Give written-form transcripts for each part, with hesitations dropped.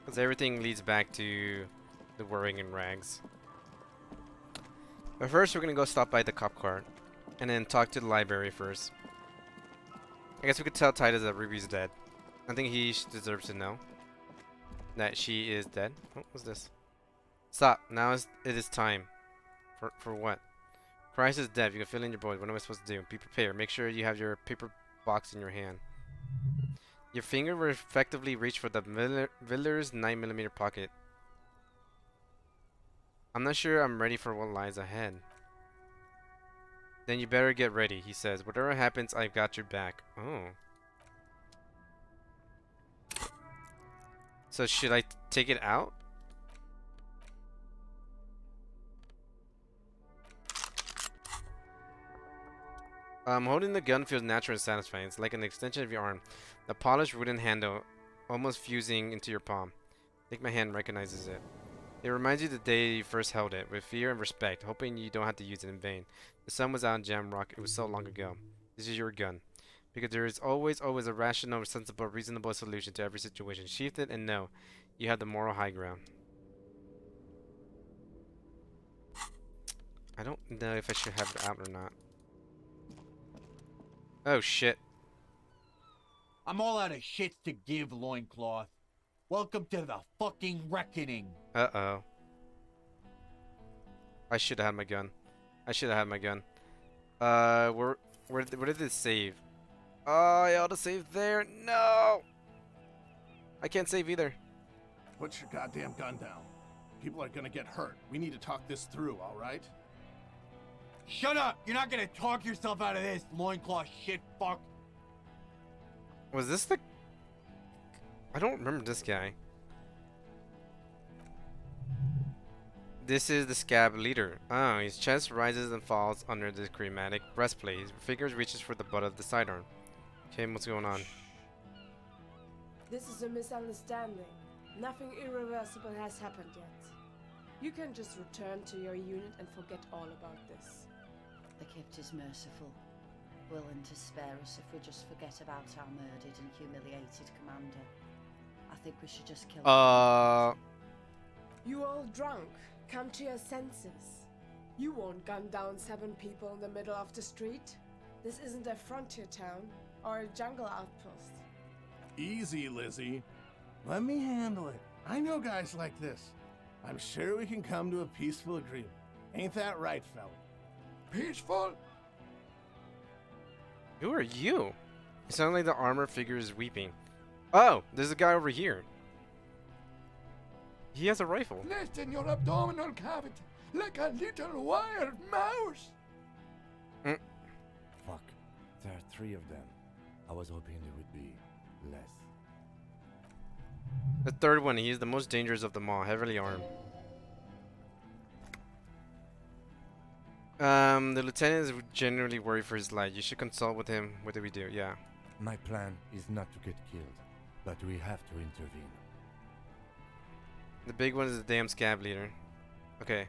Because everything leads back to the worrying in rags. But first, we're gonna go stop by the cop car. And then talk to the library first. I guess we could tell Titus that Ruby's dead. I think he deserves to know that she is dead. Oh, what's this? Stop. Now it is time. For what? Christ is dead. You can fill in your boys. What am I supposed to do? Be prepared. Make sure you have your paper box in your hand. Your finger will effectively reach for the Viller's 9mm pocket. I'm not sure I'm ready for what lies ahead. Then you better get ready, he says. Whatever happens, I've got your back. Oh. So should I take it out? Holding the gun feels natural and satisfying. It's like an extension of your arm. The polished wooden handle almost fusing into your palm. I think my hand recognizes it. It reminds you of the day you first held it, with fear and respect, hoping you don't have to use it in vain. The sun was out in Jamrock. It was so long ago. This is your gun. Because there is always a rational, sensible, reasonable solution to every situation. Sheathe it and know you have the moral high ground. I don't know if I should have it out or not. Oh shit. I'm all out of shits to give, loincloth. Welcome to the fucking reckoning. Uh-oh. I should have had my gun. I should have had my gun. Where did it save? Oh, I ought to save there. No! I can't save either. Put your goddamn gun down. People are gonna get hurt. We need to talk this through, alright? Shut up! You're not gonna talk yourself out of this, loincloth shit fuck. Was this the... I don't remember this guy. This is the scab leader. Oh, his chest rises and falls under the chromatic breastplate. His fingers reaches for the butt of the sidearm. Okay, what's going on? This is a misunderstanding. Nothing irreversible has happened yet. You can just return to your unit and forget all about this. The Crypt is merciful, willing to spare us if we just forget about our murdered and humiliated commander. I think we should just kill him. You all drunk. Come to your senses. You won't gun down 7 people in the middle of the street. This isn't a frontier town or a jungle outpost. Easy, Lizzie. Let me handle it. I know guys like this. I'm sure we can come to a peaceful agreement. Ain't that right, fella? Peaceful? Who are you? You sound like the armored figure is weeping. Oh, there's a guy over here. He has a rifle. Nest in your abdominal cavity, like a little wild mouse. Fuck. There are 3 of them. I was hoping there would be less. The third one, he is the most dangerous of them all, heavily armed. The lieutenant is generally worried for his life. You should consult with him. What do we do? Yeah. My plan is not to get killed, but we have to intervene. The big one is the damn scab leader. Okay.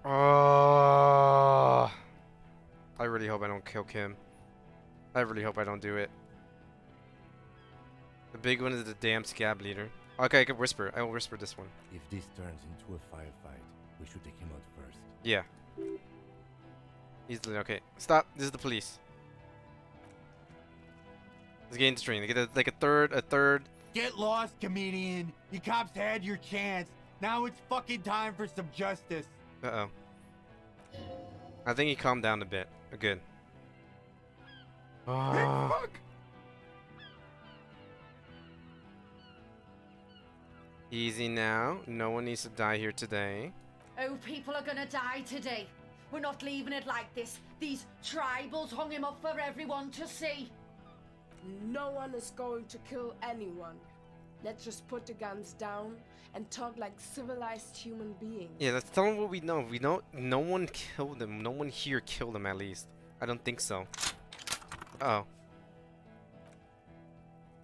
Oh, I really hope I don't kill Kim. I really hope I don't do it. The big one is the damn scab leader. Okay, I can whisper. I will whisper this one. If this turns into a firefight, we should take him out first. Yeah. Easily. Okay. Stop. This is the police. Let's get into training. Get like a third. Get lost, comedian. You cops had your chance. Now it's fucking time for some justice. Uh-oh. I think he calmed down a bit. Good. Fuck! Easy now. No one needs to die here today. Oh, people are gonna die today. We're not leaving it like this. These tribals hung him up for everyone to see. No one is going to kill anyone. Let's just put the guns down and talk like civilized human beings. Yeah, let's tell them what we know. We know no one killed him. No one here killed him, at least. I don't think so. Uh oh.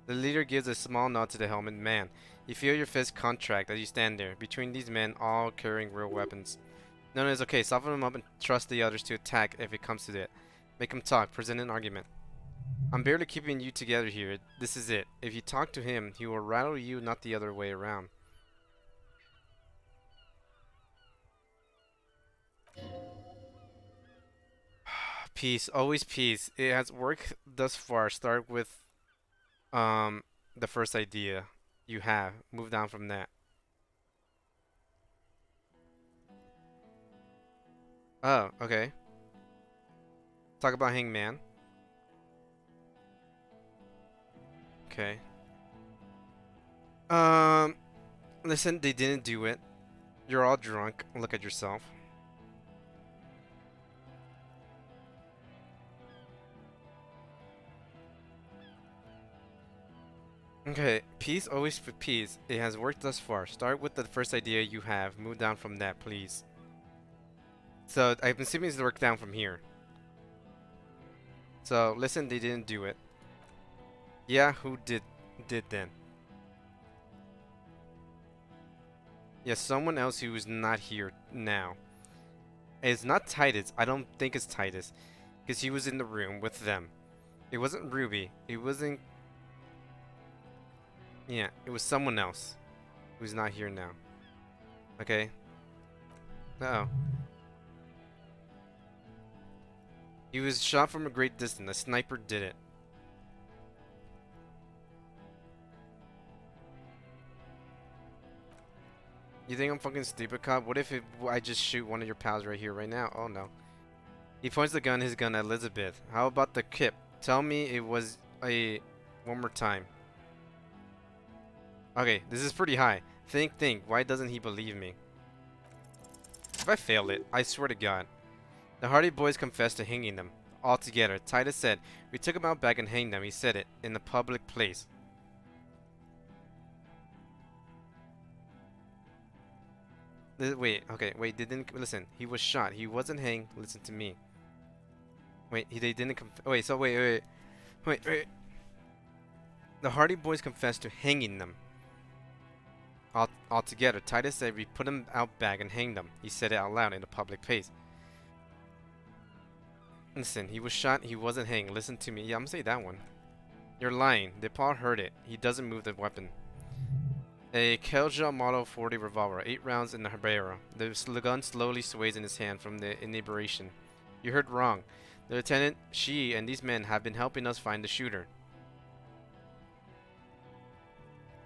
The leader gives a small nod to the helmet man. You feel your fist contract as you stand there, between these men, all carrying real weapons. No, it's okay. Soften them up and trust the others to attack if it comes to it. Make them talk. Present an argument. I'm barely keeping you together here. This is it. If you talk to him, he will rattle you, not the other way around. Peace, always peace. It has worked thus far. Start with the first idea you have. Move down from that. Oh, okay. Talk about Hangman. Okay. Um, listen, they didn't do it. You're all drunk. Look at yourself. Okay, peace, always for peace. It has worked thus far. Start with the first idea you have. Move down from that, please. So, I'm assuming it's work down from here. So, listen, they didn't do it. Yeah, who did then? Yeah, someone else who is not here now. It's not Titus. I don't think it's Titus. Because he was in the room with them. It wasn't Ruby. It wasn't... Yeah, it was someone else. Who's not here now. Okay? Uh-oh. He was shot from a great distance. A sniper did it. You think I'm fucking stupid, cop? What if I just shoot one of your pals right here, right now? Oh no. He points his gun at Elizabeth. How about the kip? Tell me it was a... One more time. Okay, this is pretty high. Think. Why doesn't he believe me? If I fail it, I swear to God. The Hardy Boys confessed to hanging them. All together. Titus said, we took them out back and hanged them. He said it. In a public place. Wait, they didn't... Listen, he was shot. He wasn't hanged. Listen to me. Wait, they didn't... Wait. The Hardy Boys confessed to hanging them. All together. Titus said we put them out back and hanged them. He said it out loud in a public place. Listen, he was shot. He wasn't hanged. Listen to me. Yeah, I'm gonna say that one. You're lying. DePaul heard it. He doesn't move the weapon. A Kelja Model 40 revolver, 8 rounds in the barrel. The gun slowly sways in his hand from the inebriation. You heard wrong. The lieutenant, she, and these men have been helping us find the shooter.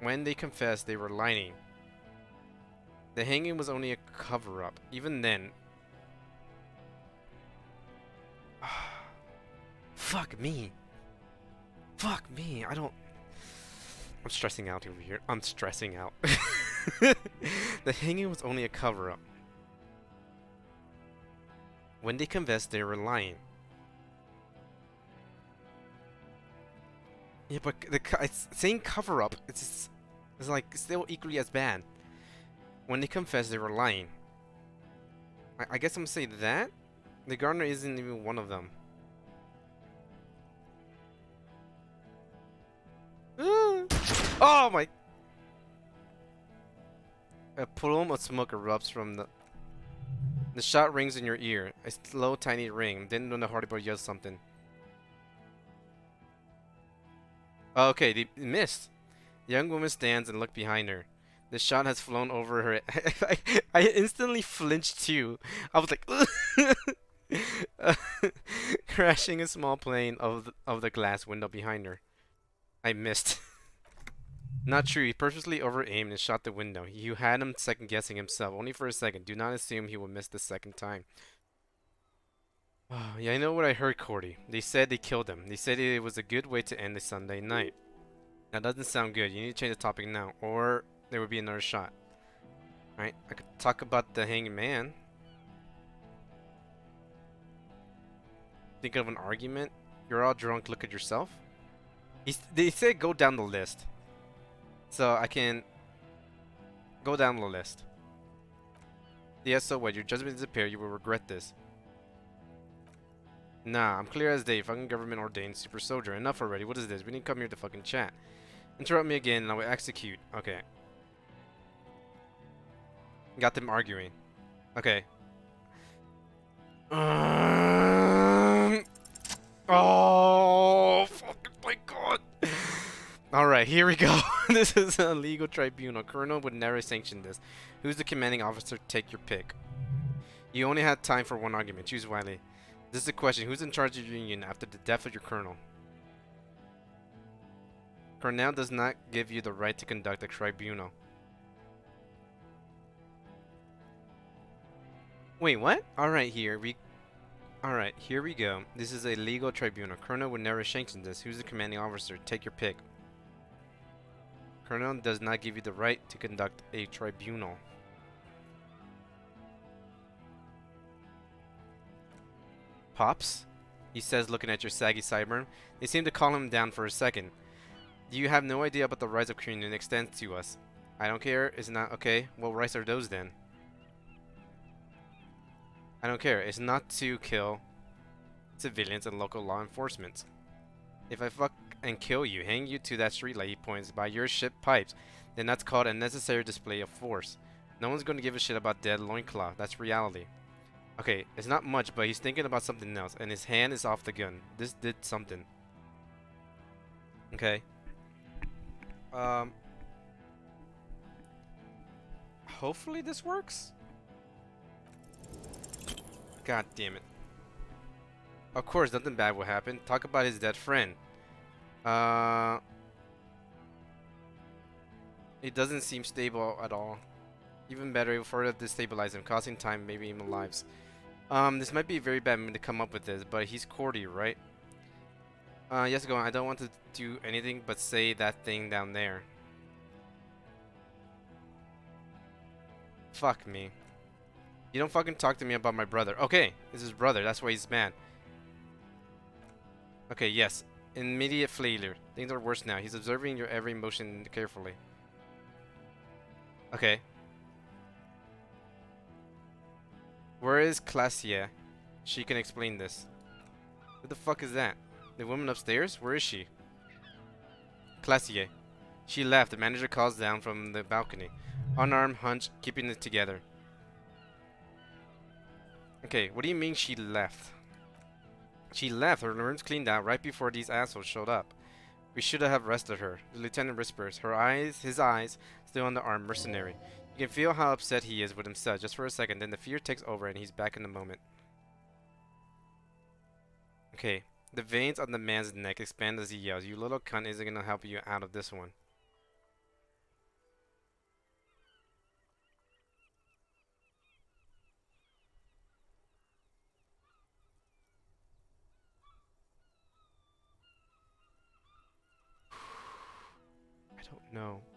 When they confessed, they were lying. The hanging was only a cover-up. Even then... Fuck me. I don't... I'm stressing out over here. I'm stressing out. The hanging was only a cover-up. When they confessed, they were lying. Yeah, but it's saying cover-up, it's like still equally as bad. When they confessed, they were lying. I guess I'm gonna say that. The gardener isn't even one of them. Oh my! A plume of smoke erupts from the... The shot rings in your ear. A slow, tiny ring. Then when the Hardy Boy yells something. Oh, okay, they missed. The young woman stands and looks behind her. The shot has flown over her. I instantly flinched too. I was like... crashing a small plane of the glass window behind her. I missed. Not true. He purposely over-aimed and shot the window. You had him second-guessing himself, only for a second. Do not assume he will miss the second time. Oh, yeah, I know what I heard, Cordy. They said they killed him. They said it was a good way to end the Sunday night. That doesn't sound good. You need to change the topic now, or there would be another shot. Alright, I could talk about the hanging man. Think of an argument. You're all drunk, look at yourself. They said go down the list. So I can go down the list. Yes, so what? Your judgment disappear. You will regret this. Nah, I'm clear as day. Fucking government ordained super soldier. Enough already. What is this? We didn't come here to fucking chat. Interrupt me again and I will execute. Okay. Got them arguing. Okay. Oh, fuck. Alright, here we go. This is a legal tribunal. Colonel would never sanction this. Who's the commanding officer? Take your pick. You only had time for one argument. Choose wisely. This is the question. Who's in charge of your union after the death of your colonel? Colonel does not give you the right to conduct a tribunal. Wait, what? Alright, here we go. This is a legal tribunal. Colonel would never sanction this. Who's the commanding officer? Take your pick. Colonel does not give you the right to conduct a tribunal. Pops? He says, looking at your saggy sideburn. They seem to calm him down for a second. You have no idea about the rights of communion extends to us. I don't care. It's not okay. What rights are those then? I don't care. It's not to kill civilians and local law enforcement. If I fuck and kill you, hang you to that streetlight, he points, by your ship pipes, then that's called a necessary display of force. No one's going to give a shit about dead loincloth. That's reality. Okay, it's not much, but he's thinking about something else, and his hand is off the gun. This did something. Okay. Hopefully this works? God damn it. Of course, nothing bad will happen. Talk about his dead friend. It doesn't seem stable at all. Even better, it will further destabilize him, causing time, maybe even lives. This might be a very bad moment to come up with this, but he's courty, right? Yes, go on. I don't want to do anything but say that thing down there. Fuck me. You don't fucking talk to me about my brother. Okay, this is his brother. That's why he's mad. Okay, yes. Immediate failure. Things are worse now. He's observing your every motion carefully. Okay. Where is Clasia? She can explain this. Who the fuck is that? The woman upstairs? Where is she? Clasia. She left. The manager calls down from the balcony. Unarmed, hunched, keeping it together. Okay, what do you mean she left? She left. Her room's cleaned out right before these assholes showed up. We should have arrested her. The lieutenant whispers. His eyes, still on the armed mercenary. You can feel how upset he is with himself just for a second. Then the fear takes over and he's back in the moment. Okay, the veins on the man's neck expand as he yells. You little cunt isn't gonna help you out of this one.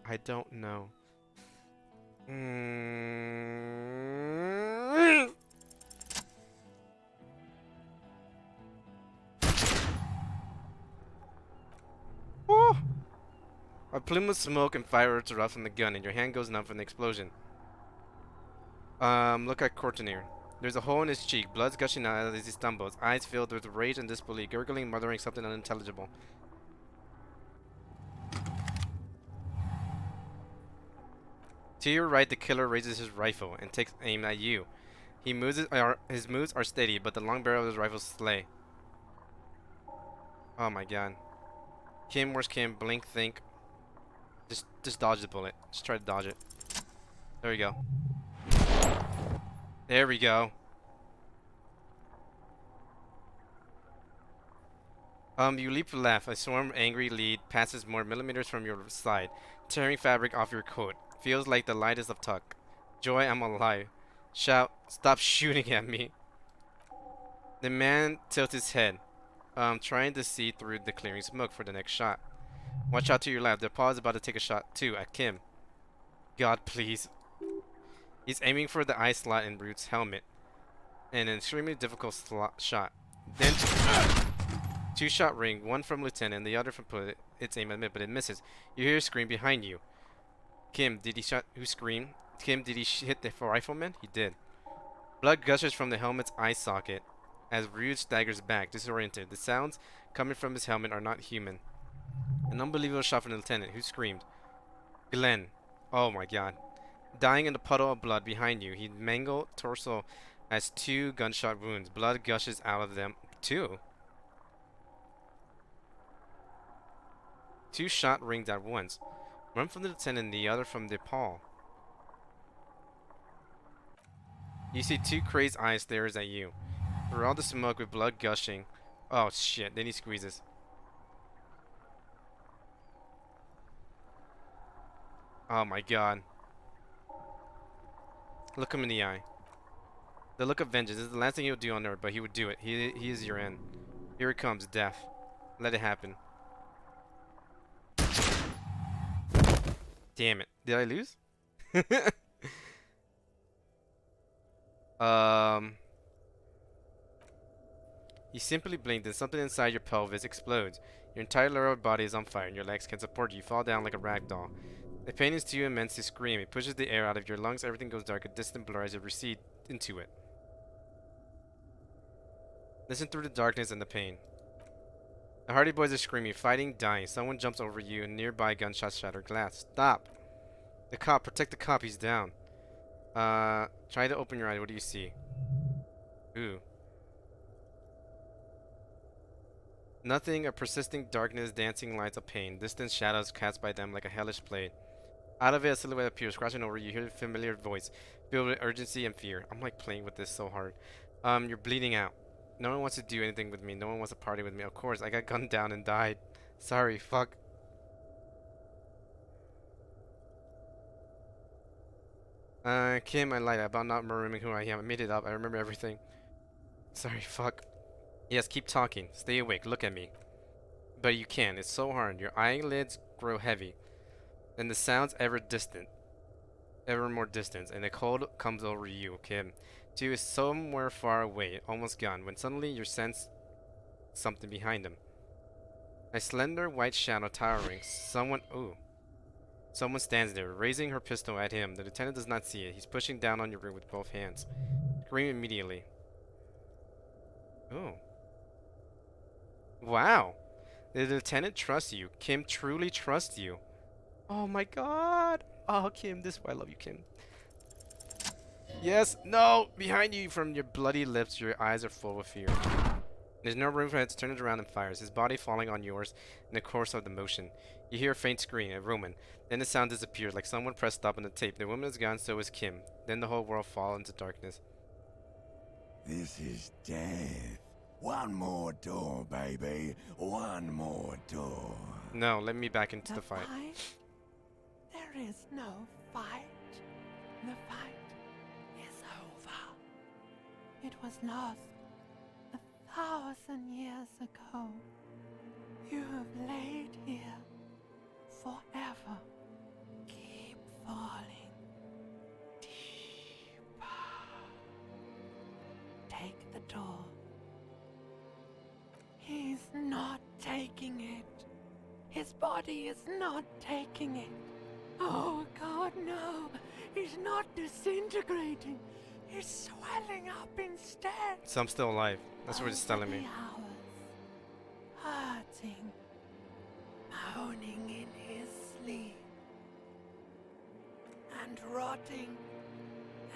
I don't know. Woo! A plume of smoke and fireworks erupt from the gun, and your hand goes numb from the explosion. Look at Courtenier. There's a hole in his cheek, blood's gushing out as he stumbles, eyes filled with rage and disbelief, gurgling, muttering something unintelligible. To your right, the killer raises his rifle and takes aim at you. His moves are steady, but the long barrel of his rifle slay. Oh my god. Kim, where's Kim? Blink, think. Just dodge the bullet. Just try to dodge it. There we go. There we go. You leap left. A swarm angry lead passes more millimeters from your side, tearing fabric off your coat. Feels like the lightest of tuck. Joy, I'm alive. Shout, stop shooting at me. The man tilts his head, trying to see through the clearing smoke for the next shot. Watch out to your left. The paw is about to take a shot too at Kim. God, please. He's aiming for the eye slot in Brute's helmet. An extremely difficult shot. Then, two-shot ring, one from Lieutenant and the other from Pollo. It's aimed at mid, but it misses. You hear a scream behind you. Kim, did he shot? Who screamed? Kim, did he hit the rifleman? He did. Blood gushes from the helmet's eye socket as Rude staggers back, disoriented. The sounds coming from his helmet are not human. An unbelievable shot from the lieutenant, who screamed. Glenn. Oh my god. Dying in a puddle of blood behind you. He mangled torso has 2 gunshot wounds. Blood gushes out of them. 2? Two shot rings at once. One from the lieutenant, the other from the Paul. You see two crazed eyes stares at you. Through all the smoke with blood gushing. Oh shit, then he squeezes. Oh my god. Look him in the eye. The look of vengeance. This is the last thing he would do on earth, but he would do it. He is your end. Here it comes, death. Let it happen. Damn it. Did I lose? You simply blinked and something inside your pelvis explodes. Your entire lower body is on fire and your legs can't support you. You fall down like a rag doll. The pain is too immense to scream. It pushes the air out of your lungs. Everything goes dark, a distant blur as you recede into it. Listen through the darkness and the pain. The Hardy Boys are screaming, fighting, dying. Someone jumps over you and nearby gunshots shatter glass. Stop! The cop, protect the cop, he's down. Try to open your eyes. What do you see? Ooh. Nothing, a persisting darkness, dancing lights of pain, distant shadows cast by them like a hellish blade. Out of it, a silhouette appears, crashing over you. You hear a familiar voice, filled with urgency and fear. I'm like playing with this so hard. You're bleeding out. No one wants to do anything with me. No one wants to party with me. Of course, I got gunned down and died. Sorry, fuck. Kim, I lied about not remembering who I am. I made it up. I remember everything. Sorry, fuck. Yes, keep talking. Stay awake. Look at me. But you can't. It's so hard. Your eyelids grow heavy. Then the sounds ever more distant, and the cold comes over you, Kim. Two is somewhere far away, almost gone, when suddenly you sense something behind him. A slender white shadow towering. Someone stands there, raising her pistol at him. The lieutenant does not see it. He's pushing down on your rear with both hands. Scream immediately. Oh. Wow. The lieutenant trusts you. Kim truly trusts you. Oh my god. Oh, Kim, this is why I love you, Kim. Yes. No. Behind you, from your bloody lips, your eyes are full of fear. There's no room for him to turn it around and fires, his body falling on yours in the course of the motion. You hear a faint scream, a woman. Then the sound disappears, like someone pressed stop on the tape. The woman is gone, so is Kim. Then the whole world falls into darkness. This is death. One more door, baby. One more door. No, let me back into the fight. There is no fight. The fight is over. It was lost 1,000 years ago. You have laid here forever. Keep falling deeper. Take the door. He's not taking it. His body is not taking it. Oh God, no. He's not disintegrating. He's swelling up instead. So I'm still alive. That's what it's telling me. Hours, hurting, moaning in his sleep, and rotting,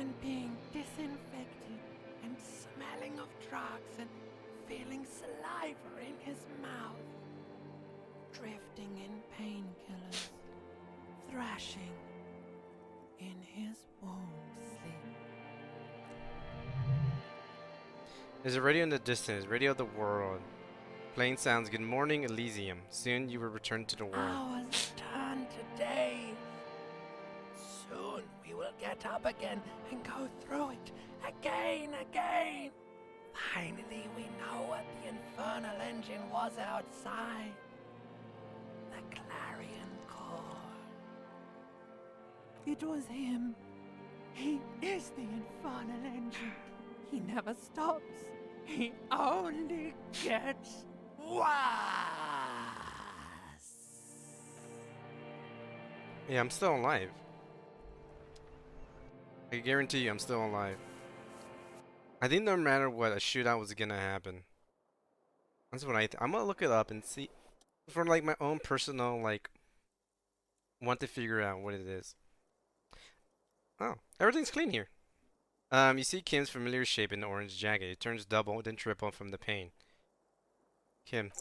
and being disinfected, and smelling of drugs, and feeling saliva in his mouth, drifting in painkillers, thrashing in his womb sleep. There's a radio in the distance, radio of the world. Playing sounds, good morning, Elysium. Soon you will return to the world. Hours turn to days. Soon we will get up again and go through it again. Finally we know what the infernal engine was outside. The clarion call. It was him. He is the infernal engine. He never stops. He only gets worse. Yeah, I'm still alive. I guarantee you I'm still alive. I think no matter what, a shootout was gonna happen. That's what I'm gonna look it up and see for like my own personal want to figure out what it is. Oh, everything's clean here. You see Kim's familiar shape in the orange jacket. It turns double, then triple from the pain. Kim.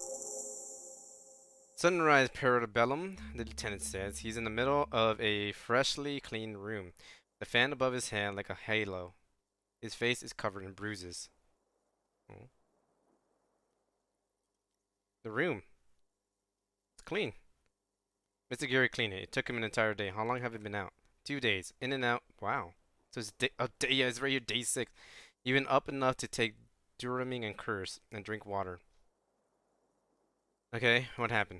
Sunrise Parabellum, the lieutenant says. He's in the middle of a freshly cleaned room. The fan above his head like a halo. His face is covered in bruises. Oh. The room. It's clean. Mr. Gary cleaned it. It took him an entire day. How long have it been out? 2 days. In and out. Wow. So it's day. Yeah, it's right here, day 6. Even up enough to take Duraming and curse and drink water. Okay, what happened?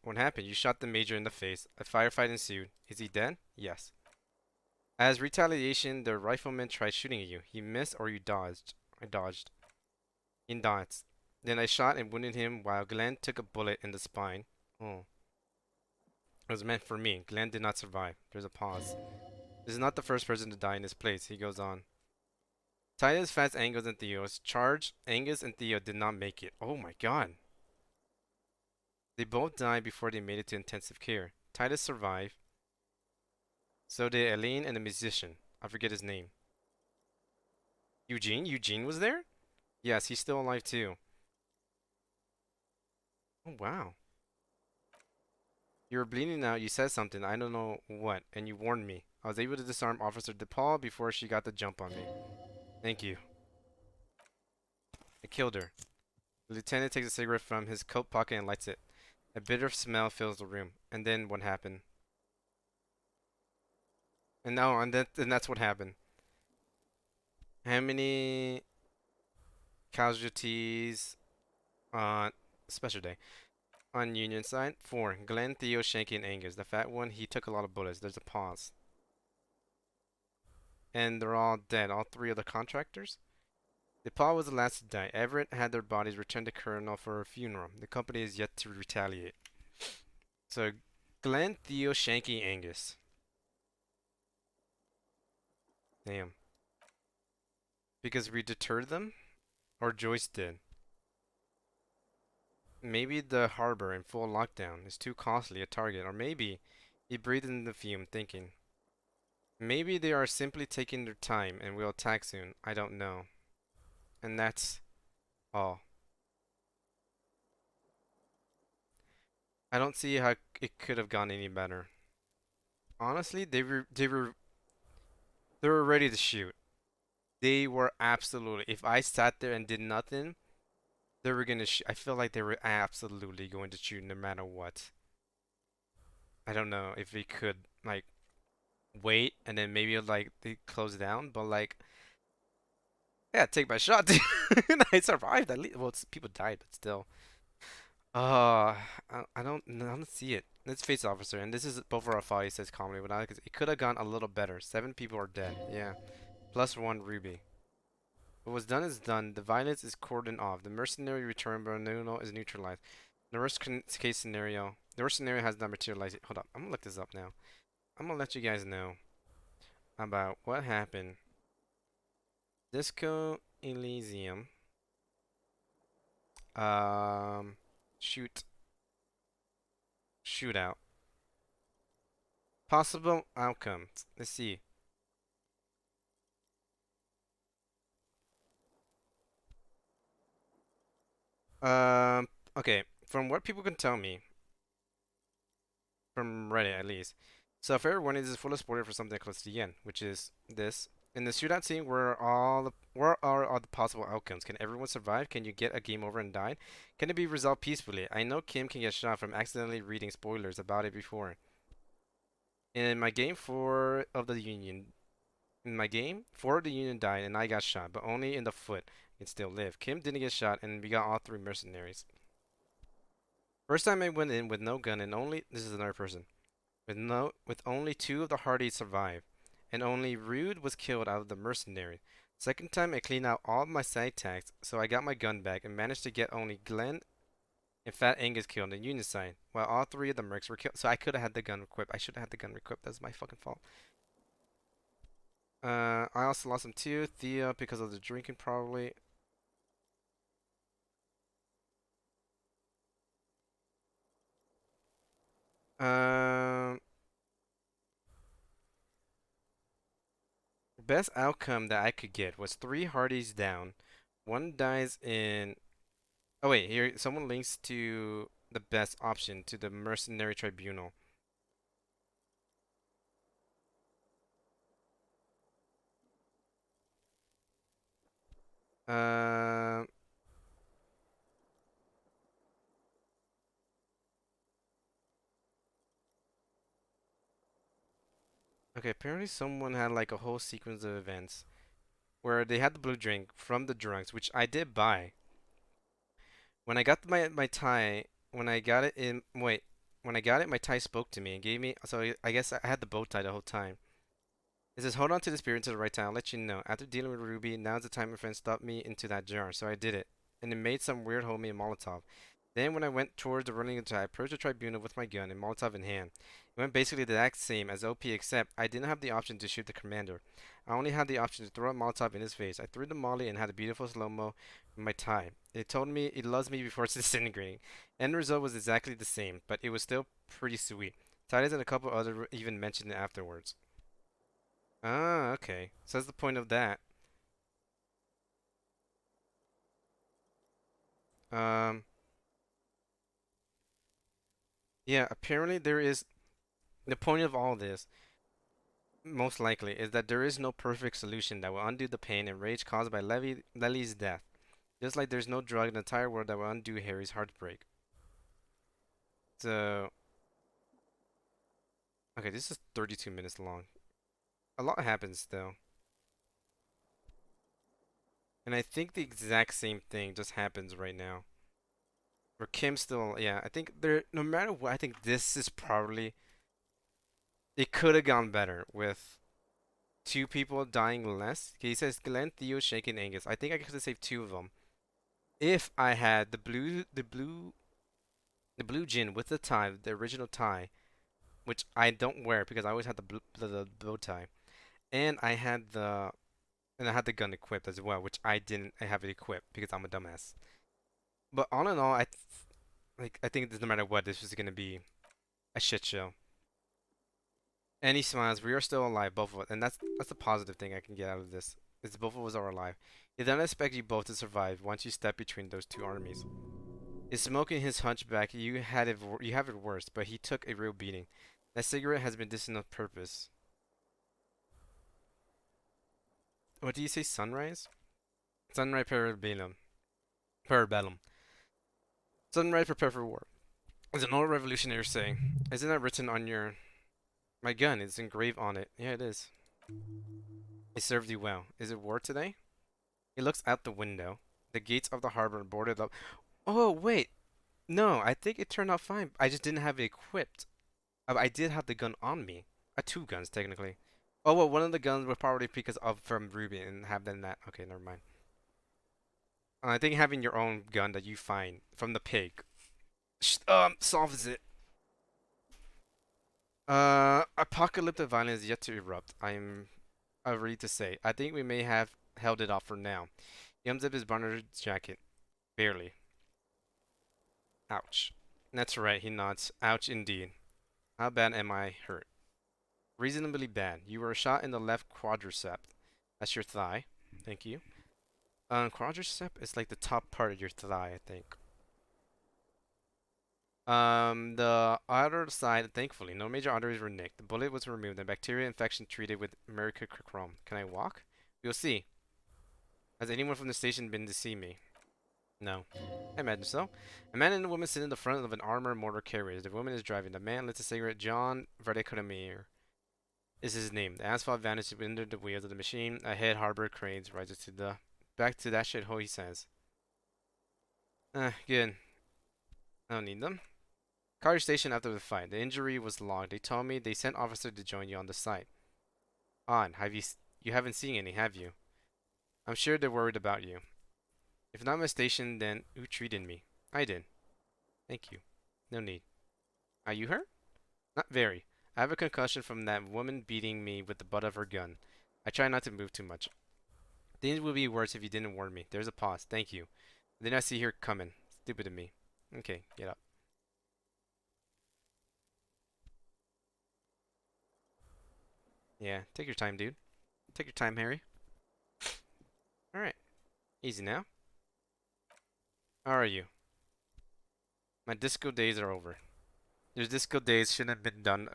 What happened? You shot the major in the face. A firefight ensued. Is he dead? Yes. As retaliation, the rifleman tried shooting at you. He missed or you dodged. I dodged. In dots. Then I shot and wounded him while Glenn took a bullet in the spine. Oh. It was meant for me. Glenn did not survive. There's a pause. This is not the first person to die in this place, he goes on. Titus, Fats, Angus, and Theo's charge. Angus and Theo did not make it. Oh my god. They both died before they made it to intensive care. Titus survived. So did Elaine and the musician. I forget his name. Eugene? Eugene was there? Yes, he's still alive too. Oh wow. You were bleeding out, you said something, I don't know what, and you warned me. I was able to disarm Officer DePaul before she got the jump on me. Thank you. I killed her. The lieutenant takes a cigarette from his coat pocket and lights it. A bitter smell fills the room. And then what happened? And that's what happened. How many casualties on special day? On Union side? 4. Glenn, Theo, Shanky, and Angus. The fat one, he took a lot of bullets. There's a pause. And they're all dead. All 3 of the contractors? DePaul was the last to die. Everett had their bodies returned to Colonel for a funeral. The company is yet to retaliate. So, Glenn, Theo, Shanky, Angus. Damn. Because we deterred them? Or Joyce did? Maybe the harbor in full lockdown is too costly a target. Or maybe he breathed in the fume, thinking. Maybe they are simply taking their time and will attack soon. I don't know. And that's all. I don't see how it could have gone any better. Honestly, they were ready to shoot. They were absolutely. If I sat there and did nothing, they were gonna shoot. I feel like they were absolutely going to shoot no matter what. I don't know if they could like wait and then maybe like they close down, but like yeah, take my shot. And I survived at least. Well, people died, but still. I don't see it. Let's face it, officer, and this is both our fault, he says calmly, but it could have gone a little better. 7 people are dead. Yeah. Plus 1 ruby. What was done is done. The violence is cordoned off. The mercenary returned, but Nuno is neutralized. The worst case scenario. The worst scenario has not materialized. Hold up. I'm gonna look this up now. I'm gonna let you guys know about what happened. Disco Elysium. Shootout. Possible outcomes. Let's see. Okay. From what people can tell me, from Reddit at least. So fair warning, this is full of spoiler for something close to the end, which is this. In the shootout scene, where are all the possible outcomes? Can everyone survive? Can you get a game over and die? Can it be resolved peacefully? I know Kim can get shot from accidentally reading spoilers about it before. In my game 4 of the Union, in my game, 4 of the Union died and I got shot, but only in the foot and still live. Kim didn't get shot and we got all 3 mercenaries. First time I went in with no gun and only this is another person. With only 2 of the Hardys survived, and only Rude was killed out of the mercenary. Second time I cleaned out all of my side tags, so I got my gun back and managed to get only Glenn and Fat Angus killed on the Union side, while all 3 of the mercs were killed. So I could have had the gun equipped. I should have had the gun equipped. That's my fucking fault. I also lost him too. Thea because of the drinking probably. Um, Best outcome that I could get was 3 Hardys down. 1 dies in. Oh wait, here someone links to the best option to the mercenary tribunal. Uh, okay, apparently someone had like a whole sequence of events where they had the blue drink from the drunks, which I did buy. When I got my tie, when I got it in, wait, when I got it, my tie spoke to me and gave me, so I guess I had the bow tie the whole time. It says, hold on to the spirit until the right time. I'll let you know. After dealing with Ruby, now's the time my friend stopped me into that jar. So I did it. And it made some weird homemade Molotov. Then when I went towards the running attack, I approached the tribunal with my gun and Molotov in hand. It went basically the exact same as OP except I didn't have the option to shoot the commander. I only had the option to throw a Molotov in his face. I threw the molly and had a beautiful slow-mo with my tie. It told me it loves me before it's disintegrating. End result was exactly the same, but it was still pretty sweet. Titus and a couple other even mentioned it afterwards. Ah, okay. So that's the point of that. Um, yeah, apparently there is the point of all this, most likely, is that there is no perfect solution that will undo the pain and rage caused by Levy's death. Just like there's no drug in the entire world that will undo Harry's heartbreak. So, okay, this is 32 minutes long. A lot happens though. And I think the exact same thing just happens right now. Where Kim still, yeah, I think there, no matter what, I think this is probably, it could have gone better with two people dying less. Okay, he says Glenn, Theo, Shake, and Angus. I think I could have saved two of them if I had the blue gin with the tie, the original tie, which I don't wear because I always had the bow tie, and I had the gun equipped as well, which I didn't. I have it equipped because I'm a dumbass. But all in all, I think that no matter what, this was gonna be a shit show. And he smiles. We are still alive, both of us, and that's the positive thing I can get out of this. Is both of us are alive. He doesn't expect you both to survive once you step between those two armies. Is smoking his hunchback. You have it worse, but he took a real beating. That cigarette has been distant on purpose. What do you say? Sunrise? Sunrise parabellum. Parabellum. Sunrise prepare for war. Is an old revolutionary saying. Isn't that written on your my gun? It's engraved on it. Yeah, it is. It served you well. Is it war today? He looks out the window. The gates of the harbor are boarded up. Oh, wait. No, I think it turned out fine. I just didn't have it equipped. I did have the gun on me. Two guns, technically. Oh, well, one of the guns was probably because of from Ruby and have them that. Okay, never mind. I think having your own gun that you find from the pig solves it. Apocalyptic violence is yet to erupt. I'm ready to say. I think we may have held it off for now. He unzips his Barnard's jacket. Barely. Ouch. That's right, he nods. Ouch indeed. How bad am I hurt? Reasonably bad. You were shot in the left quadricep. That's your thigh. Thank you. Quadricep is like the top part of your thigh, I think. The other side, thankfully, no major arteries were nicked. The bullet was removed and bacteria infection treated with mercurochrome. Can I walk? We'll see. Has anyone from the station been to see me? No. I imagine so. A man and a woman sit in the front of an armored motor carriage. The woman is driving. The man lights a cigarette. John Verdeconomir is his name. The asphalt vanishes under the wheels of the machine. Ahead, harbor cranes rises to the back to that shithole, he says. Good. I don't need them. Call your station after the fight. The injury was logged. They told me they sent officers to join you on the site. Odd. You haven't seen any, have you? I'm sure they're worried about you. If not my station, then who treated me? I did. Thank you. No need. Are you hurt? Not very. I have a concussion from that woman beating me with the butt of her gun. I try not to move too much. Things would be worse if you didn't warn me. There's a pause. Thank you. Then I see her coming. Stupid of me. Okay, get up. Yeah, take your time, dude. Take your time, Harry. Alright. Easy now. How are you? My disco days are over. Your disco days should have been done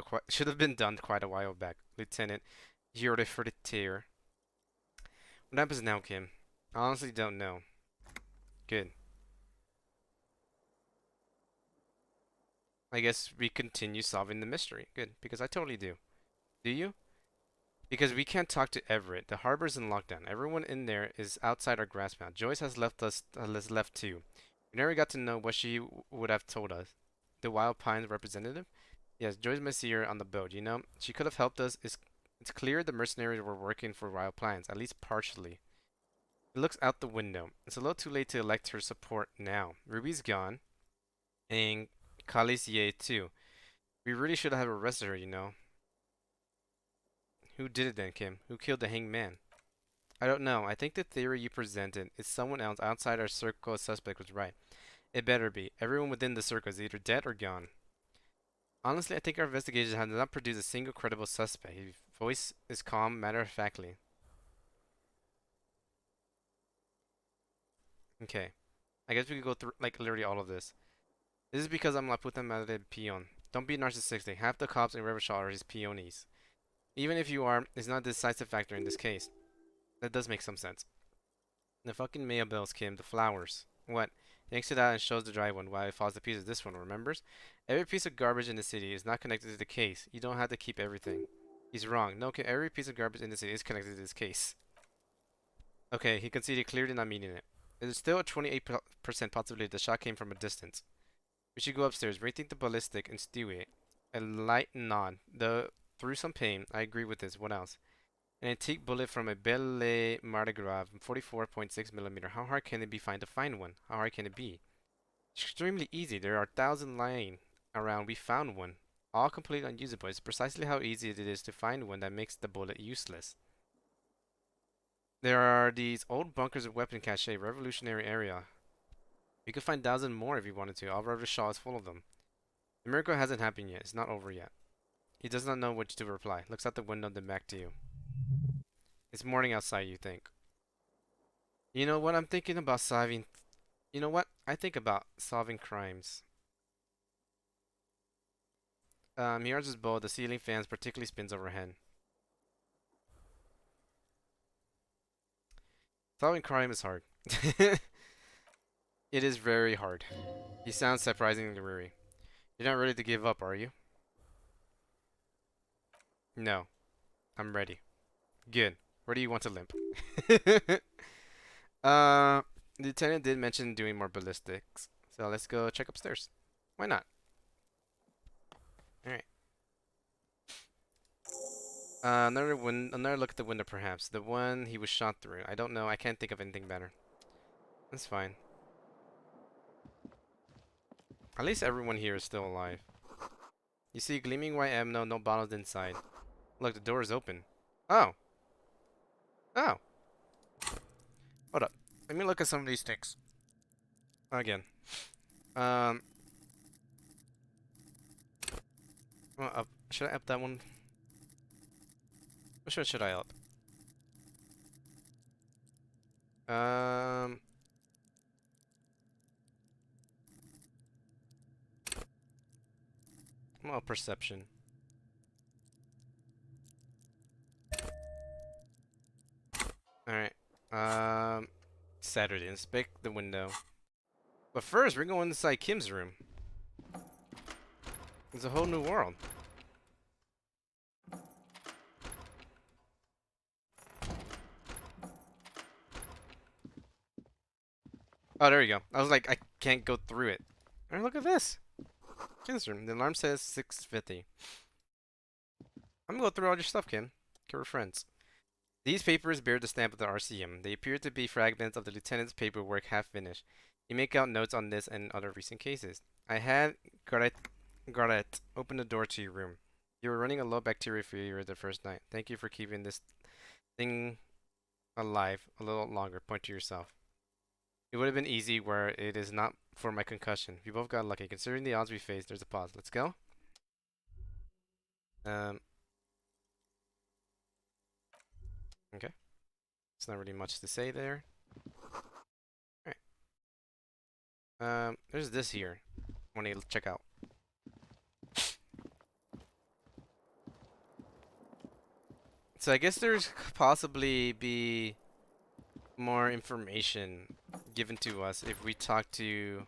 quite a while back, Lieutenant. You're the for the tear. What happens now, Kim? I honestly don't know. Good. I guess we continue solving the mystery. Good, because I totally do. Do you? Because we can't talk to Everett. The harbor's in lockdown. Everyone in there is outside our grasp now. Joyce has left us. Has left too. We never got to know what she would have told us. The Wild Pines representative? Yes, Joyce Messier on the boat. You know, she could have helped us. It's clear the mercenaries were working for Wild Pines, at least partially. He looks out the window. It's a little too late to elect her support now. Ruby's gone, and Calisier too. We really should have arrested her, you know. Who did it then, Kim? Who killed the hanged man? I don't know. I think the theory you presented is someone else outside our circle of suspect was right. It better be. Everyone within the circle is either dead or gone. Honestly, I think our investigation has not produced a single credible suspect. His voice is calm, matter-of-factly. Okay. I guess we could go through, like, literally all of this. This is because I'm La Puta Madre Peon. Don't be narcissistic. Half the cops in Rivershaw are his peonies. Even if you are, it's not a decisive factor in this case. That does make some sense. The fucking mail bills, Kim. The flowers. What? He yanks it out and shows the dry one while he falls to pieces. This one, remembers? Every piece of garbage in the city is not connected to the case. You don't have to keep everything. He's wrong. No, every piece of garbage in the city is connected to this case. Okay, he conceded clearly not meaning it. There's still a 28% possibility the shot came from a distance. We should go upstairs, rethink the ballistic, and stew it. A light nod. Through some pain, I agree with this. What else? An antique bullet from a Belle Mardi Gras, 44.6mm. How hard can it be to find one? How hard can it be? Extremely easy. There are thousands lying around. We found one. All completely unusable. It's precisely how easy it is to find one that makes the bullet useless. There are these old bunkers of weapon cache, revolutionary area. We could find thousands more if we wanted to. All River Shaw is full of them. The miracle hasn't happened yet. It's not over yet. He does not know what to reply. Looks out the window, then back to you. It's morning outside, you think. You know what? I'm thinking about solving... You know what? I think about solving crimes. He arches his bow. The ceiling fans particularly spins overhead. Solving crime is hard. It is very hard. He sounds surprisingly weary. You're not ready to give up, are you? No. I'm ready. Good. Where do you want to limp? The lieutenant did mention doing more ballistics. So let's go check upstairs. Why not? Alright. Another look at the window, perhaps. The one he was shot through. I don't know. I can't think of anything better. That's fine. At least everyone here is still alive. You see gleaming white ammo, no bottles inside. Look, the door is open. Oh. Oh. Hold up. Let me look at some of these things. Again. Well, up. Should I up that one? Which one should I up? Well, perception. Alright. Saturday. Inspect the window. But first, we're going inside Kim's room. It's a whole new world. Oh, there you go. I was like, I can't go through it. Alright, look at this. Kim's room. The alarm says 6:50. I'm gonna go through all your stuff, Kim. We're friends. These papers bear the stamp of the RCM. They appear to be fragments of the lieutenant's paperwork half finished. You make out notes on this and other recent cases. I had Garrett open the door to your room. You were running a low bacteria fever the first night. Thank you for keeping this thing alive a little longer. Point to yourself. It would have been easy where it is not for my concussion. We both got lucky. Considering the odds we faced, there's a pause. Let's go. Okay. It's not really much to say there. Alright. There's this here. want to check out. So I guess there's possibly be more information given to us if we talk to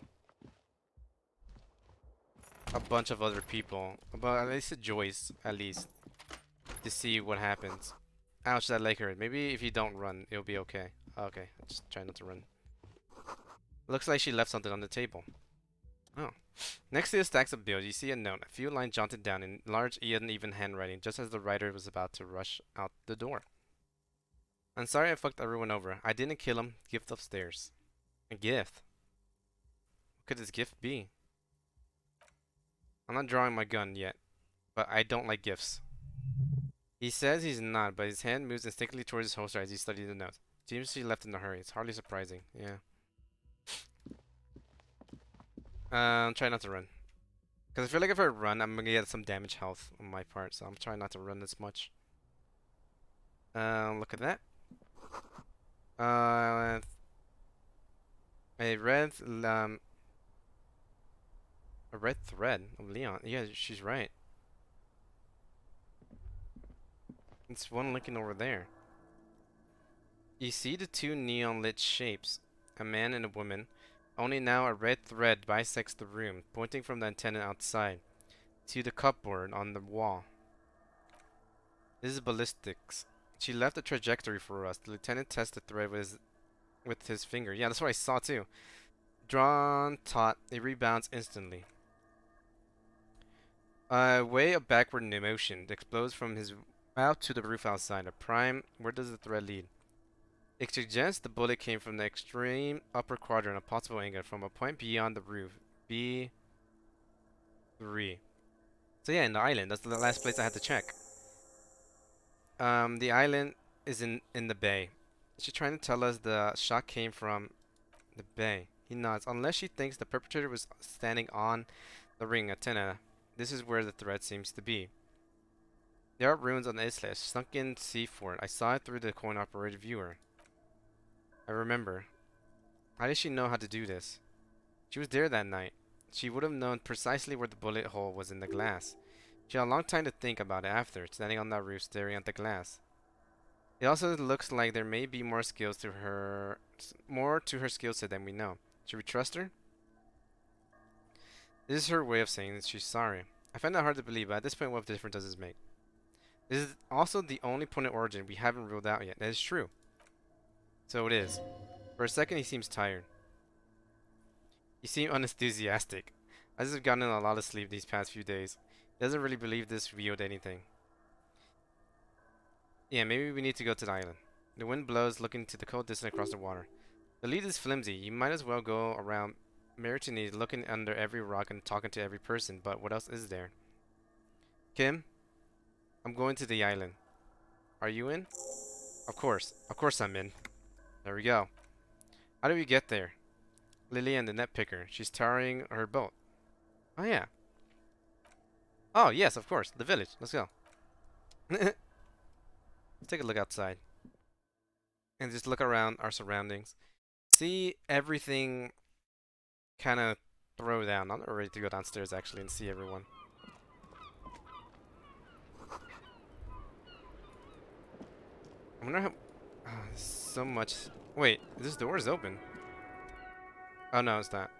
a bunch of other people, about at least a Joyce, at least, to see what happens. Ouch, that leg hurt. Maybe if you don't run, it'll be okay. Okay, just try not to run. Looks like she left something on the table. Oh. Next to the stacks of bills, you see a note, a few lines jotted down in large, uneven handwriting, just as the writer was about to rush out the door. I'm sorry I fucked everyone over. I didn't kill him. Gift upstairs. A gift? What could this gift be? I'm not drawing my gun yet, but I don't like gifts. He says he's not, but his hand moves instinctively towards his holster as he studies the note. Seems she left in a hurry. It's hardly surprising. Yeah. Try not to run. Because I feel like if I run, I'm gonna get some damage health on my part, so I'm trying not to run as much. Look at that. A red, a red thread of Leon. Yeah, she's right. It's one looking over there. You see the two neon lit shapes, a man and a woman. Only now a red thread bisects the room, pointing from the antenna outside to the cupboard on the wall. This is ballistics. She left a trajectory for us. The lieutenant tests the thread with his finger. Yeah, that's what I saw too. Drawn taut, it rebounds instantly. A way of backward motion explodes from his mouth to the roof outside. A prime. Where does the thread lead? It suggests the bullet came from the extreme upper quadrant, a possible angle from a point beyond the roof. B3. So yeah, in the island. That's the last place I had to check. The island is in the bay. Is she trying to tell us the shot came from the bay? He nods. Unless she thinks the perpetrator was standing on the ring antenna, this is where the thread seems to be. There are ruins on the isla, sunken sea fort. I saw it through the coin-operated viewer. I remember. How did she know how to do this? She was there that night. She would have known precisely where the bullet hole was in the glass. She had a long time to think about it after, standing on that roof staring at the glass. It also looks like there may be more skills to her, more to her skill set than we know. Should we trust her? This is her way of saying that she's sorry. I find that hard to believe, but at this point, what difference does this make? This is also the only point of origin we haven't ruled out yet. That is true. So it is. For a second, he seems tired. You seem unenthusiastic. I just have gotten a lot of sleep these past few days. He doesn't really believe this revealed anything. Yeah, maybe we need to go to the island. The wind blows, looking to the cold distance across the water. The lead is flimsy. You might as well go around Mauritania looking under every rock and talking to every person, but what else is there? Kim? I'm going to the island. Are you in? Of course. Of course I'm in. There we go. How do we get there? Lily and the net picker. She's tarring her boat. Oh, yeah. Oh, yes, of course. The village. Let's go. Let's take a look outside. And just look around our surroundings. See everything kind of throw down. I'm not ready to go downstairs, actually, and see everyone. I wonder how... so much... Wait, this door is open. Oh, no, it's not.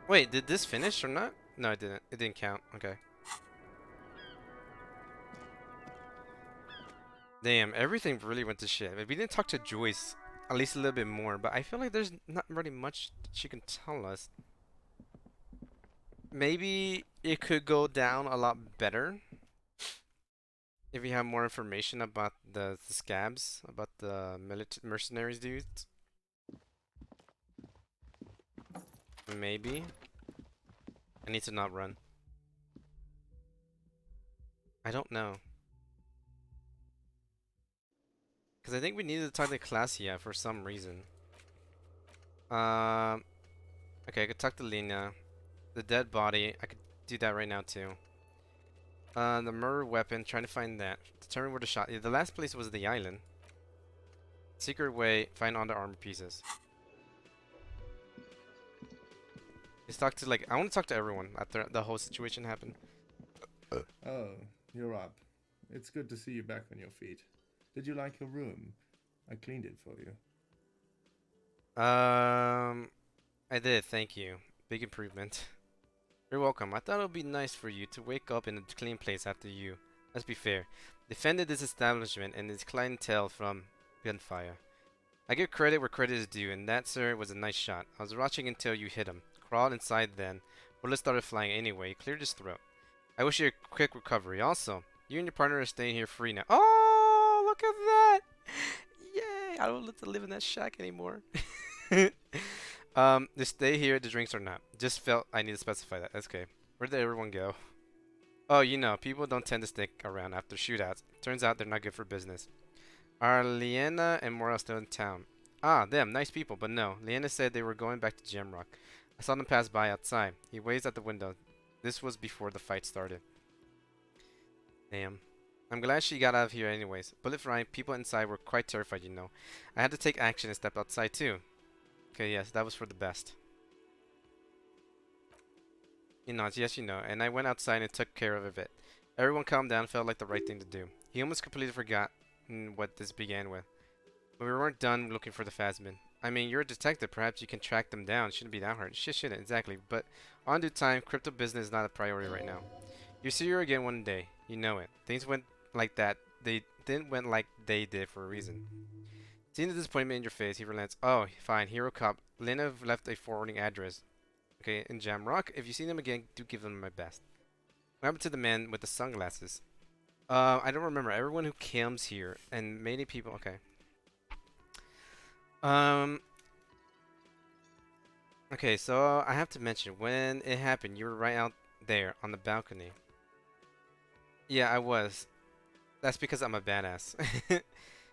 Wait, did this finish or not? No, it didn't. It didn't count. Okay. Damn, everything really went to shit. We didn't talk to Joyce at least a little bit more, but I feel like there's not really much she can tell us. Maybe it could go down a lot better if we have more information about the scabs, about the mercenaries dudes. Maybe. I need to not run. I don't know. Because I think we needed to talk to Clasia for some reason. Okay, I could talk to Lena. The dead body, I could do that right now too. The murder weapon, trying to find that. Determine where the shot. The last place was the island. Secret way, find all the armor pieces. Just talk to, like, I want to talk to everyone after the whole situation happened. Oh, you're up. It's good to see you back on your feet. Did you like your room? I cleaned it for you. I did, thank you. Big improvement. You're welcome. I thought it would be nice for you to wake up in a clean place after you, let's be fair, defended this establishment and its clientele from gunfire. I give credit where credit is due, and that, sir, was a nice shot. I was watching until you hit him. Crawled inside then. Bullets started flying anyway. Cleared his throat. I wish you a quick recovery. Also, you and your partner are staying here free now. Oh, look at that! Yay! I don't have to live in that shack anymore. To stay here, the drinks are not. Just felt I need to specify that. That's okay. Where did everyone go? Oh, you know, people don't tend to stick around after shootouts. Turns out they're not good for business. Are Liana and Mora still in town? Ah, them, nice people, but no. Liana said they were going back to Jamrock. I saw them pass by outside. He waves at the window. This was before the fight started. Damn. I'm glad she got out of here anyways. Bullet flying, people inside were quite terrified, you know. I had to take action and step outside too. Okay, yes, that was for the best. He nods, yes, you know, and I went outside and took care of it. Everyone calmed down, felt like the right thing to do. He almost completely forgot what this began with. But we weren't done looking for the Phasmin. I mean, you're a detective, perhaps you can track them down. Shouldn't be that hard. Shouldn't, exactly. But on due time, crypto business is not a priority right now. You see her again one day. You know it. Things went like that. They didn't went like they did for a reason. Seeing the disappointment in your face, he relents. Oh, fine, hero cop. Lena left a forwarding address. Okay, in Jamrock. If you see them again, do give them my best. What happened to the man with the sunglasses? I don't remember. Everyone who comes here, and many people. Okay. Okay, so I have to mention when it happened, you were right out there on the balcony. Yeah, I was. That's because I'm a badass.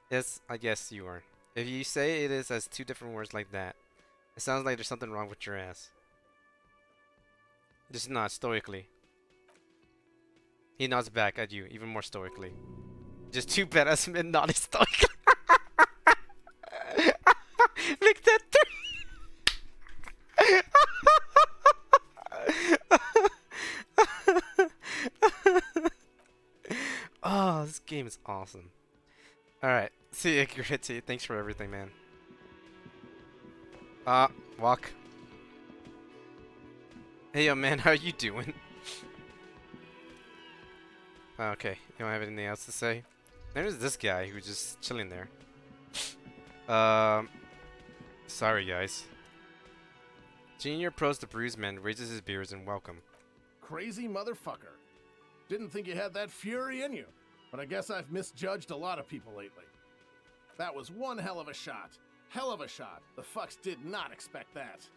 Yes, I guess you are. If you say it is as two different words like that, it sounds like there's something wrong with your ass. Just nod stoically. He nods back at you, even more stoically. Just two badass men nodding stoically. Like that. Oh, this game is awesome. Alright, see you, Gritty. Thanks for everything, man. Walk. Hey, yo, man, how you doing? Okay, you don't have anything else to say? There's this guy who's just chilling there. Sorry, guys. Junior approaches the bruised man, raises his beers in welcome. Crazy motherfucker. Didn't think you had that fury in you, but I guess I've misjudged a lot of people lately. That was one hell of a shot. Hell of a shot. The fucks did not expect that.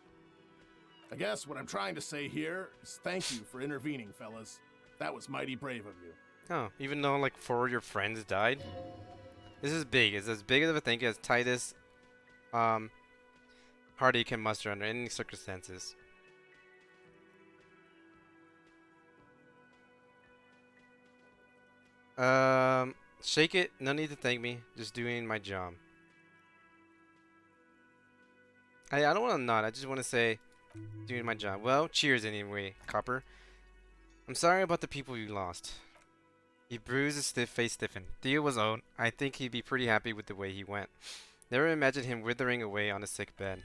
I guess what I'm trying to say here is thank you for intervening, fellas. That was mighty brave of you. Oh, even though like 4 of your friends died? This is big. It's as big of a thing as Titus Hardy can muster under any circumstances. Shake it. No need to thank me. Just doing my job. I don't want to nod. I just want to say, doing my job. Well, cheers anyway, Copper. I'm sorry about the people you lost. He bruised his stiff face stiffened. Theo was old. I think he'd be pretty happy with the way he went. Never imagined him withering away on a sick bed.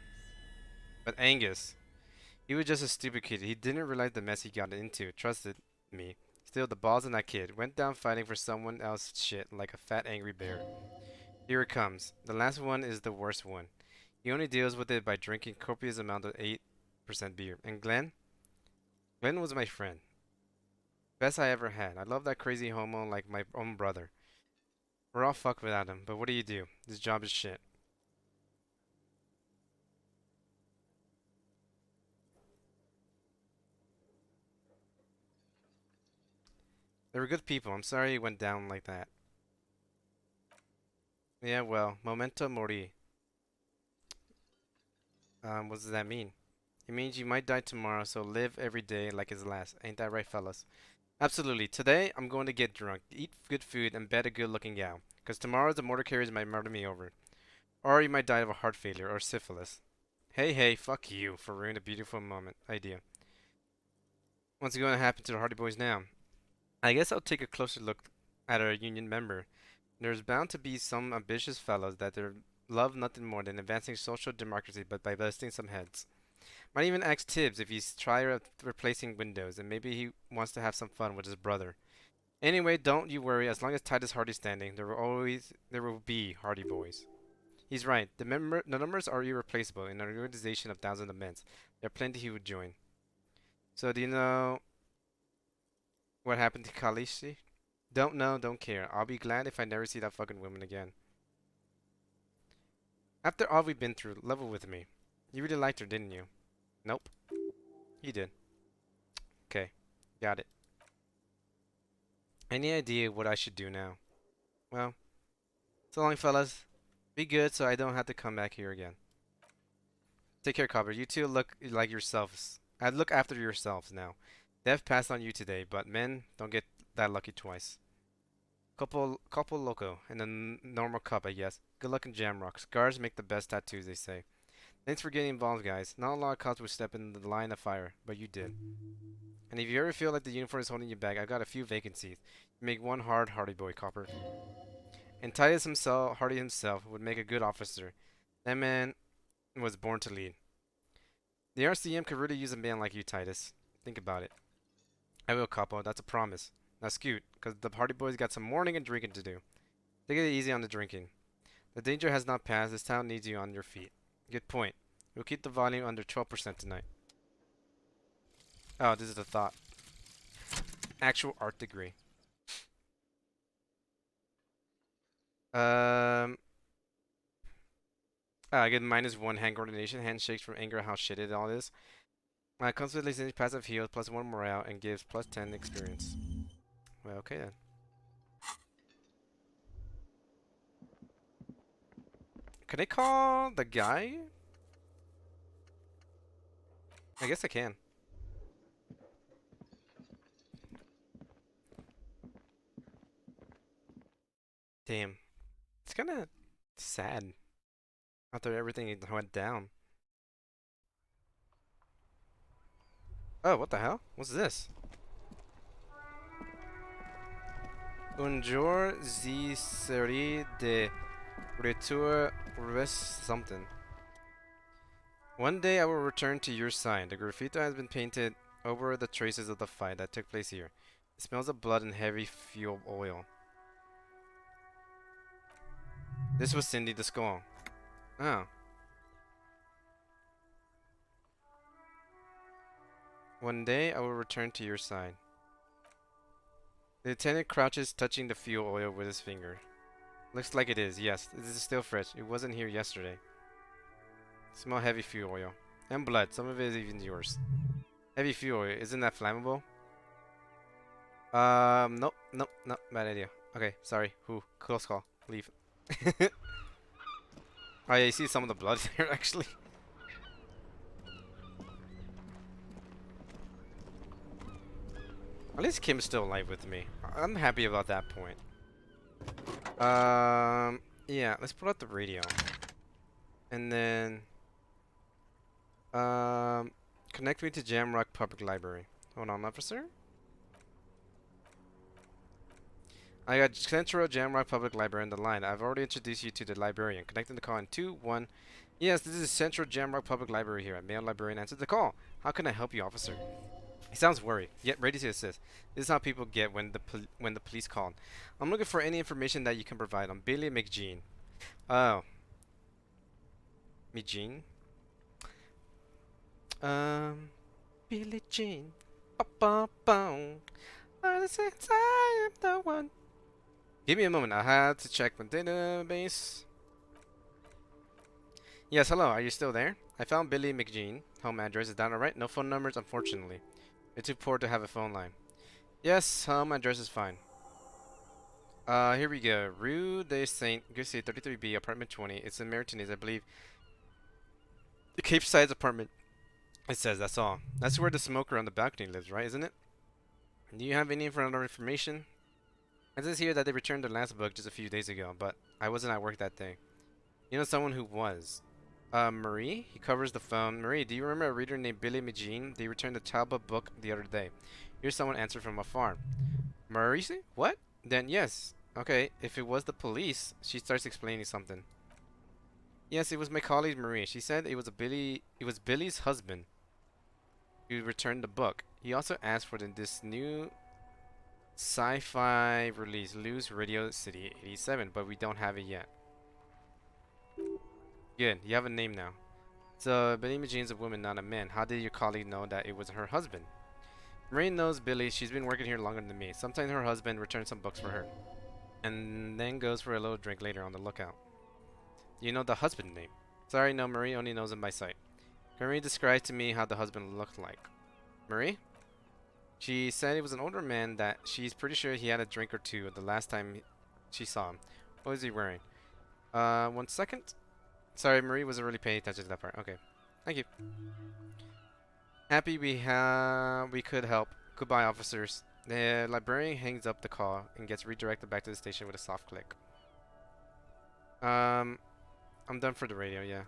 But Angus, he was just a stupid kid. He didn't realize the mess he got into. Trusted me. Still, the balls in that kid. Went down fighting for someone else's shit like a fat angry bear. Here it comes. The last one is the worst one. He only deals with it by drinking copious amount of 8% beer. And Glenn? Glenn was my friend. Best I ever had. I love that crazy homo like my own brother. We're all fucked without him, but what do you do? This job is shit. They were good people. I'm sorry it went down like that. Yeah, well, memento mori. What does that mean? It means you might die tomorrow, so live every day like it's last. Ain't that right, fellas? Absolutely. Today, I'm going to get drunk, eat good food, and bet a good-looking gal. Because tomorrow, the motor carriers might murder me over. Or you might die of a heart failure or syphilis. Hey, fuck you for ruining a beautiful moment. Idea. What's going to happen to the Hardy Boys now? I guess I'll take a closer look at our union member. There's bound to be some ambitious fellows that their love nothing more than advancing social democracy but by busting some heads. Might even ask Tibbs if he's tired of replacing Windows and maybe he wants to have some fun with his brother. Anyway, don't you worry, as long as Titus Hardy's standing, there will be Hardy Boys. He's right. The numbers are irreplaceable in an organization of thousands of men. There are plenty who would join. So do you know what happened to Kalishi? Don't know, don't care. I'll be glad if I never see that fucking woman again. After all we've been through, level with me. You really liked her, didn't you? Nope. You did. Okay. Got it. Any idea what I should do now? Well, so long, fellas. Be good so I don't have to come back here again. Take care, Copper. You two look like yourselves. Look after yourselves now. Death passed on you today, but men don't get that lucky twice. Couple loco and a normal cup, I guess. Good luck in Jamrock. Scars make the best tattoos, they say. Thanks for getting involved, guys. Not a lot of cops would step in the line of fire, but you did. And if you ever feel like the uniform is holding you back, I've got a few vacancies. You make one Hardy boy, Copper. And Titus himself, Hardy himself, would make a good officer. That man was born to lead. The RCM could really use a man like you, Titus. Think about it. I will, Capo. That's a promise. Now scoot, because the Hardy Boys got some morning and drinking to do. Take it easy on the drinking. The danger has not passed. This town needs you on your feet. Good point. We'll keep the volume under 12% tonight. Oh, this is the thought. Actual art degree. I get -1 hand coordination, handshakes from anger, how shit it all is. Constantly sends passive heals, +1 morale, and gives +10 experience. Well, okay then. Can I call the guy? I guess I can. Damn. It's kind of sad after everything went down. Oh, what the hell? What's this? Un jour, je serai de retour something. One day I will return to your side. The graffiti has been painted over the traces of the fight that took place here. It smells of blood and heavy fuel oil. This was Cindy the Skull. Oh. One day I will return to your side. The lieutenant crouches, touching the fuel oil with his finger. Looks like it is, yes. This is still fresh. It wasn't here yesterday. Smell heavy fuel oil. And blood. Some of it is even yours. Heavy fuel oil. Isn't that flammable? Nope. Bad idea. Okay, sorry. Close call. Leave. Oh yeah, you see some of the blood there, actually. At least Kim's still alive with me. I'm happy about that point. Yeah, let's put out the radio. And then, connect me to Jamrock Public Library. Hold on, officer. I got Central Jamrock Public Library on the line. I've already introduced you to the librarian. Connecting the call in 2, 1. Yes, this is Central Jamrock Public Library here. A male librarian answered the call. How can I help you, officer? He sounds worried, yet ready to assist. This is how people get when the police called. I'm looking for any information that you can provide on Billy McGean. Oh. McGean? Billy Jean. I am the one. Give me a moment. I have to check my database. Yes, hello. Are you still there? I found Billy McGean. Home address is down alright. No phone numbers, unfortunately. It's too poor to have a phone line. Yes, home address is fine. Here we go. Rue de Saint Gussie, 33B, apartment 20. It's in Martinez, I believe. The Cape Sides apartment. It says that's all. That's where the smoker on the balcony lives, right? Isn't it? Do you have any further information? It says here that they returned their last book just a few days ago, but I wasn't at work that day. You know someone who was. Marie? He covers the phone. Marie, do you remember a reader named Billy Magine? They returned the Talbot book the other day. Here's someone answered from afar. Marie? What? Then yes. Okay, if it was the police, she starts explaining something. Yes, it was my colleague Marie. She said it was Billy's husband who returned the book. He also asked for this new sci-fi release, Lose Radio City 87, but we don't have it yet. Good, you have a name now. So, Billy Magene's a woman, not a man. How did your colleague know that it was her husband? Marie knows Billy. She's been working here longer than me. Sometimes her husband returns some books for her, and then goes for a little drink later on the lookout. You know the husband name? Sorry, no, Marie only knows him by sight. Marie described to me how the husband looked like. Marie? She said it was an older man that she's pretty sure he had a drink or two the last time she saw him. What was he wearing? 1 second. Sorry, Marie wasn't really paying attention to that part. Okay. Thank you. Happy we could help. Goodbye, officers. The librarian hangs up the call and gets redirected back to the station with a soft click. I'm done for the radio, yeah.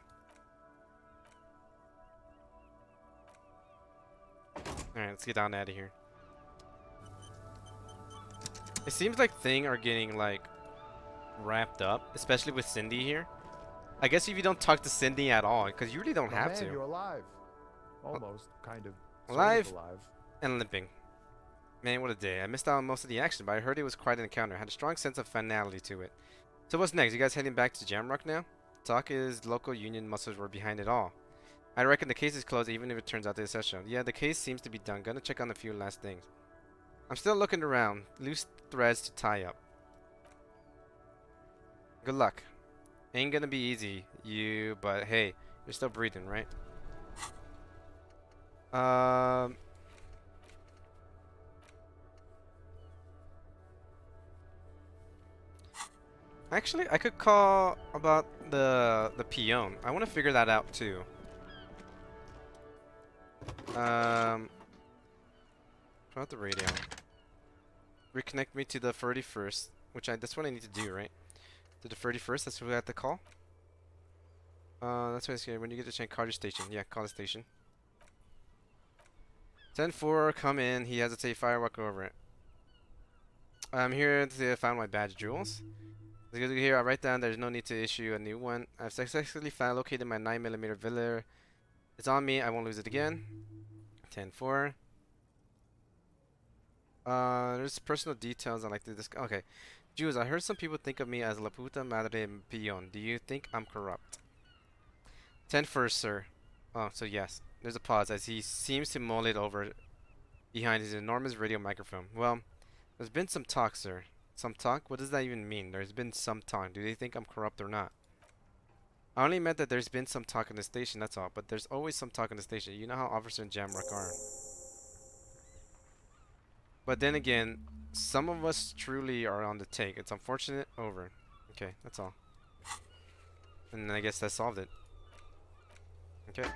Alright, let's get down out of here. It seems like things are getting, like, wrapped up, especially with Cindy here. I guess if you don't talk to Cindy at all, because you really don't have to. You're alive. Almost, kind of. Alive, sort of alive. And limping. Man, what a day. I missed out on most of the action, but I heard it was quite an encounter. Had a strong sense of finality to it. So what's next? You guys heading back to Jamrock now? Talk is local union muscles were behind it all. I reckon the case is closed even if it turns out to be essential. Yeah, the case seems to be done. Gonna check on a few last things. I'm still looking around. Loose threads to tie up. Good luck. Ain't gonna be easy, but hey, you're still breathing, right? Actually, I could call about the peon. I want to figure that out too. About the radio. Reconnect me to the 31st, which that's what I need to do, right? To the 31st, that's what we have to call. That's what I say. When you get to change, call your station. Yeah, call the station. 10-4, come in. He hesitates. Fire, walk over it. I'm here to find my badge, Jules. Here, I write down there's no need to issue a new one. I've successfully located my 9mm Viller. It's on me. I won't lose it again. 10-4. There's personal details I like to discuss. Okay. Jules, I heard some people think of me as La Puta Madre Peon. Do you think I'm corrupt? 10-1, sir. Oh, so yes. There's a pause as he seems to mull it over behind his enormous radio microphone. Well, there's been some talk, sir. Some talk? What does that even mean? There's been some talk. Do they think I'm corrupt or not? I only meant that there's been some talk in the station, that's all. But there's always some talk in the station. You know how Officer and Jamrock are. But then again, some of us truly are on the take. It's unfortunate. Over. Okay, that's all. And I guess that solved it. Okay.